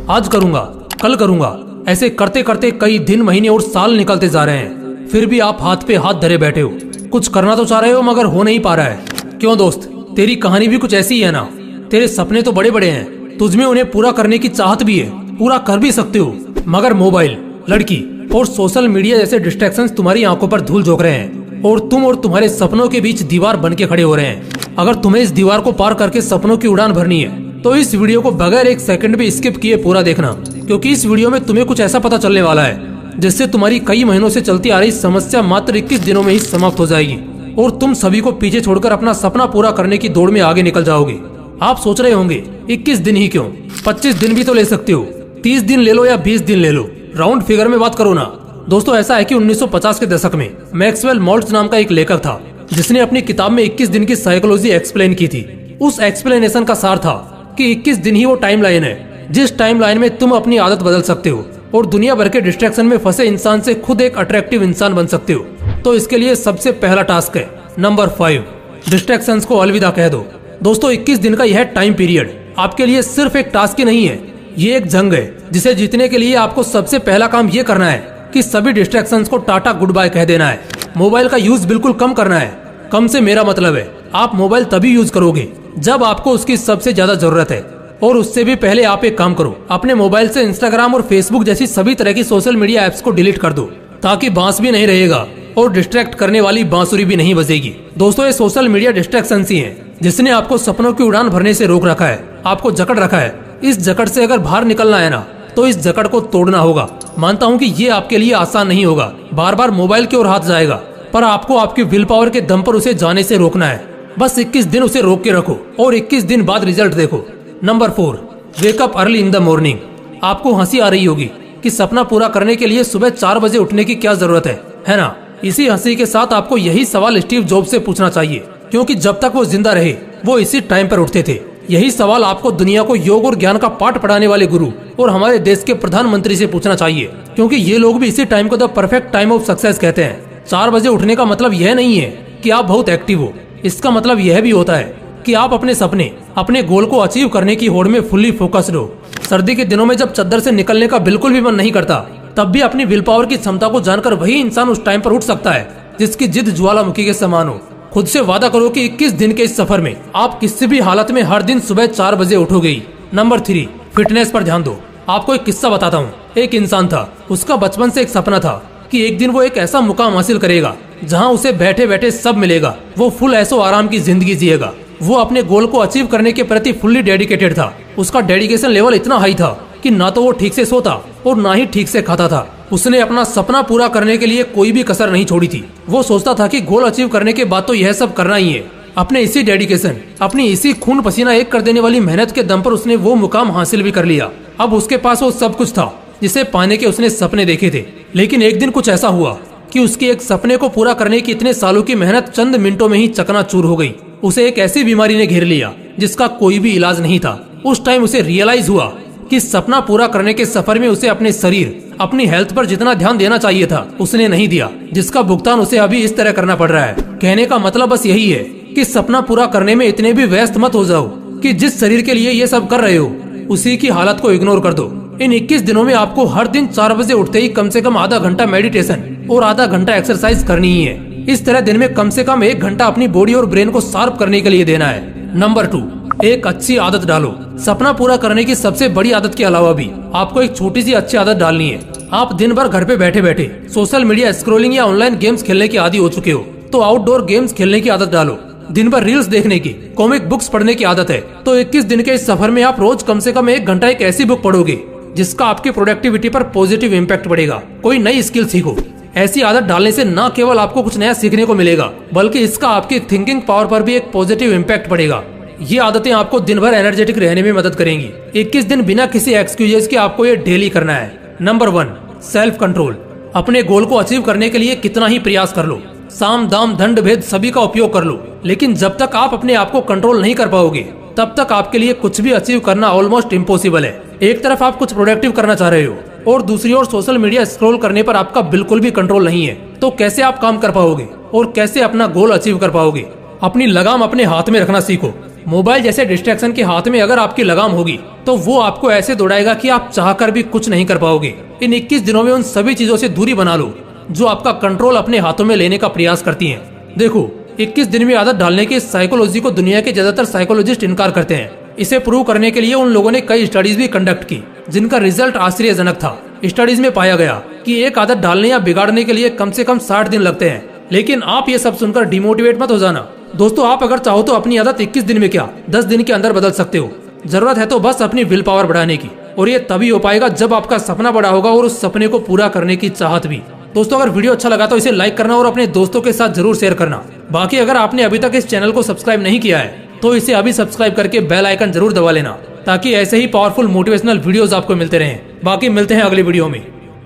आज करूंगा, कल करूंगा, ऐसे करते करते कई दिन, महीने और साल निकलते जा रहे हैं। फिर भी आप हाथ पे हाथ धरे बैठे हो। कुछ करना तो चाह रहे हो मगर हो नहीं पा रहा है। क्यों दोस्त, तेरी कहानी भी कुछ ऐसी ही है ना। तेरे सपने तो बड़े बड़े हैं, तुझमें उन्हें पूरा करने की चाहत भी है, पूरा कर भी सकते हो, मगर मोबाइल, लड़की और सोशल मीडिया जैसे डिस्ट्रैक्शंस तुम्हारी आंखों पर धूल झोंक रहे हैं और तुम और तुम्हारे सपनों के बीच दीवार बन के खड़े हो रहे हैं। अगर तुम्हें इस दीवार को पार करके सपनों की उड़ान भरनी है तो इस वीडियो को बगैर एक सेकंड भी स्किप किए पूरा देखना, क्योंकि इस वीडियो में तुम्हें कुछ ऐसा पता चलने वाला है जिससे तुम्हारी कई महीनों से चलती आ रही समस्या मात्र 21 दिनों में ही समाप्त हो जाएगी और तुम सभी को पीछे छोड़कर अपना सपना पूरा करने की दौड़ में आगे निकल जाओगे। आप सोच रहे होंगे 21 दिन ही क्यों, 25 दिन भी तो ले सकते हो, 30 दिन ले लो या 20 दिन ले लो, राउंड फिगर में बात करो ना। दोस्तों, ऐसा है कि 1950 के दशक में मैक्सवेल मॉल्ट्ज नाम का एक लेखक था जिसने अपनी किताब में 21 दिन की साइकोलॉजी एक्सप्लेन की थी। उस एक्सप्लेनेशन का सार था कि 21 दिन ही वो टाइम लाइन है जिस टाइम लाइन में तुम अपनी आदत बदल सकते हो और दुनिया भर के डिस्ट्रैक्शन में फंसे इंसान से खुद एक अट्रैक्टिव इंसान बन सकते हो। तो इसके लिए सबसे पहला टास्क है नंबर 5, डिस्ट्रैक्शंस को अलविदा कह दो। दोस्तों, 21 दिन का यह टाइम पीरियड आपके लिए सिर्फ एक टास्क ही नहीं है, ये एक जंग है जिसे जीतने के लिए आपको सबसे पहला काम ये करना है कि सभी डिस्ट्रैक्शंस को टाटा गुड बाय कह देना है। मोबाइल का यूज बिल्कुल कम करना है। कम से मेरा मतलब है आप मोबाइल तभी यूज करोगे जब आपको उसकी सबसे ज्यादा जरूरत है। और उससे भी पहले आप एक काम करो, अपने मोबाइल से इंस्टाग्राम और फेसबुक जैसी सभी तरह की सोशल मीडिया एप्स को डिलीट कर दो, ताकि बांस भी नहीं रहेगा और डिस्ट्रैक्ट करने वाली बांसुरी भी नहीं बजेगी। दोस्तों, ये सोशल मीडिया डिस्ट्रैक्शन ही है जिसने आपको सपनों की उड़ान भरने से रोक रखा है, आपको जकड़ रखा है। इस जकड़ से अगर बाहर निकलना है ना तो इस जकड़ को तोड़ना होगा। मानता हूँ कि ये आपके लिए आसान नहीं होगा, बार बार मोबाइल की ओर हाथ जाएगा, पर आपको आपकी विल पावर के दम पर उसे जाने से रोकना है। बस 21 दिन उसे रोक के रखो और 21 दिन बाद रिजल्ट देखो। Number 4, wake up early in the morning. आपको हंसी आ रही होगी कि सपना पूरा करने के लिए सुबह 4 बजे उठने की क्या जरूरत है ना। इसी हंसी के साथ आपको यही सवाल स्टीव जॉब से पूछना चाहिए, क्योंकि जब तक वो जिंदा रहे वो इसी टाइम पर उठते थे। यही सवाल आपको दुनिया को योग और ज्ञान का पाठ पढ़ाने वाले गुरु और हमारे देश के प्रधानमंत्री से पूछना चाहिए, क्योंकि ये लोग भी इसी टाइम को the perfect time of success कहते हैं। 4 बजे उठने का मतलब यह नहीं है कि आप बहुत एक्टिव हो, इसका मतलब यह भी होता है कि आप अपने सपने, अपने गोल को अचीव करने की होड़ में फुल्ली फोकस्ड हो। सर्दी के दिनों में जब चद्दर से निकलने का बिल्कुल भी मन नहीं करता, तब भी अपनी विल पावर की क्षमता को जानकर वही इंसान उस टाइम पर उठ सकता है जिसकी जिद ज्वालामुखी के समान हो। खुद से वादा करो कि 21 दिन के इस सफर में आप किसी भी हालत में हर दिन सुबह 4 बजे उठोगे। नंबर 3, फिटनेस पर ध्यान दो। आपको एक किस्सा बताता हूँ। एक इंसान था, उसका बचपन से एक सपना था कि एक दिन वो एक ऐसा मुकाम हासिल करेगा जहाँ उसे बैठे बैठे सब मिलेगा। वो फुल ऐसो आराम की जिंदगी जिएगा। वो अपने गोल को अचीव करने के प्रति फुल्ली डेडिकेटेड था। उसका डेडिकेशन लेवल इतना हाई था कि ना तो वो ठीक से सोता और ना ही ठीक से खाता था। उसने अपना सपना पूरा करने के लिए कोई भी कसर नहीं छोड़ी थी। वो सोचता था कि गोल अचीव करने के बाद तो यह सब करना ही है। अपने इसी डेडिकेशन, अपनी इसी खून पसीना एक कर देने वाली मेहनत के दम पर उसने वो मुकाम हासिल भी कर लिया। अब उसके पास वो सब कुछ था जिसे पाने के उसने सपने देखे थे। लेकिन एक दिन कुछ ऐसा हुआ कि उसके एक सपने को पूरा करने की इतने सालों की मेहनत चंद मिनटों में ही चकनाचूर हो गई। उसे एक ऐसी बीमारी ने घेर लिया जिसका कोई भी इलाज नहीं था। उस टाइम उसे रियलाइज हुआ कि सपना पूरा करने के सफर में उसे अपने शरीर, अपनी हेल्थ पर जितना ध्यान देना चाहिए था उसने नहीं दिया, जिसका भुगतान उसे अभी इस तरह करना पड़ रहा है। कहने का मतलब बस यही है कि सपना पूरा करने में इतने भी व्यस्त मत हो जाओ कि जिस शरीर के लिए ये सब कर रहे हो उसी की हालत को इग्नोर कर दो। इन 21 दिनों में आपको हर दिन 4 बजे उठते ही कम से कम आधा घंटा मेडिटेशन और आधा घंटा एक्सरसाइज करनी ही है। इस तरह दिन में कम से कम 1 घंटा अपनी बॉडी और ब्रेन को शार्प करने के लिए देना है। नंबर 2, एक अच्छी आदत डालो। सपना पूरा करने की सबसे बड़ी आदत के अलावा भी आपको एक छोटी सी अच्छी आदत डालनी है। आप दिन भर घर पे बैठे बैठे सोशल मीडिया स्क्रॉलिंग या ऑनलाइन गेम्स खेलने की आदी हो चुके हो, तो आउटडोर गेम्स खेलने की आदत डालो। दिन भर रील्स देखने की, कॉमिक बुक्स पढ़ने की आदत है, तो 21 दिन के इस सफर में आप रोज कम से कम 1 घंटा एक ऐसी बुक पढ़ोगे जिसका आपकी प्रोडक्टिविटी पर पॉजिटिव इम्पैक्ट पड़ेगा। कोई नई स्किल सीखो। ऐसी आदत डालने से न केवल आपको कुछ नया सीखने को मिलेगा, बल्कि इसका आपकी थिंकिंग पावर पर भी एक पॉजिटिव इम्पैक्ट पड़ेगा। ये आदतें आपको दिन भर एनर्जेटिक रहने में मदद करेंगी। 21 दिन बिना किसी एक्सक्यूजेस के आपको ये डेली करना है। Number 1, self control. अपने गोल को अचीव करने के लिए कितना ही प्रयास कर लो, साम दाम दंड भेद सभी का उपयोग कर लो, लेकिन जब तक आप अपने आप को कंट्रोल नहीं कर पाओगे तब तक आपके लिए कुछ भी अचीव करना ऑलमोस्ट इम्पॉसिबल है। एक तरफ आप कुछ प्रोडक्टिव करना चाह रहे हो और दूसरी ओर सोशल मीडिया स्क्रॉल करने पर आपका बिल्कुल भी कंट्रोल नहीं है, तो कैसे आप काम कर पाओगे और कैसे अपना गोल अचीव कर पाओगे? अपनी लगाम अपने हाथ में रखना सीखो मोबाइल जैसे डिस्ट्रैक्शन के हाथ में अगर आपकी लगाम होगी तो वो आपको ऐसे दौड़ाएगा कि आप चाहकर भी कुछ नहीं कर पाओगे। इन 21 दिनों में उन सभी चीजों से दूरी बना लो जो आपका कंट्रोल अपने हाथों में लेने का प्रयास करती हैं। देखो, 21 दिन में आदत डालने की साइकोलॉजी को दुनिया के ज्यादातर साइकोलॉजिस्ट इनकार करते हैं। इसे प्रूव करने के लिए उन लोगों ने कई स्टडीज भी कंडक्ट की जिनका रिजल्ट आश्चर्यजनक था। स्टडीज में पाया गया कि एक आदत डालने या बिगाड़ने के लिए कम से कम 60 दिन लगते हैं। लेकिन आप ये सब सुनकर डिमोटिवेट मत हो जाना दोस्तों। आप अगर चाहो तो अपनी आदत 21 दिन में क्या 10 दिन के अंदर बदल सकते हो। जरूरत है तो बस अपनी विल पावर बढ़ाने की, और ये तभी हो पाएगा जब आपका सपना बड़ा होगा और उस सपने को पूरा करने की चाहत भी। दोस्तों, अगर वीडियो अच्छा लगा तो इसे लाइक करना और अपने दोस्तों के साथ जरूर शेयर करना। बाकी अगर आपने अभी तक इस चैनल को सब्सक्राइब नहीं किया है तो इसे अभी सब्सक्राइब करके बेल आइकन जरूर दबा लेना, ताकि ऐसे ही पावरफुल मोटिवेशनल वीडियोस आपको मिलते रहें। बाकी मिलते हैं अगली वीडियो में।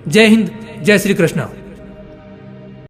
जय हिंद, जय श्री कृष्णा।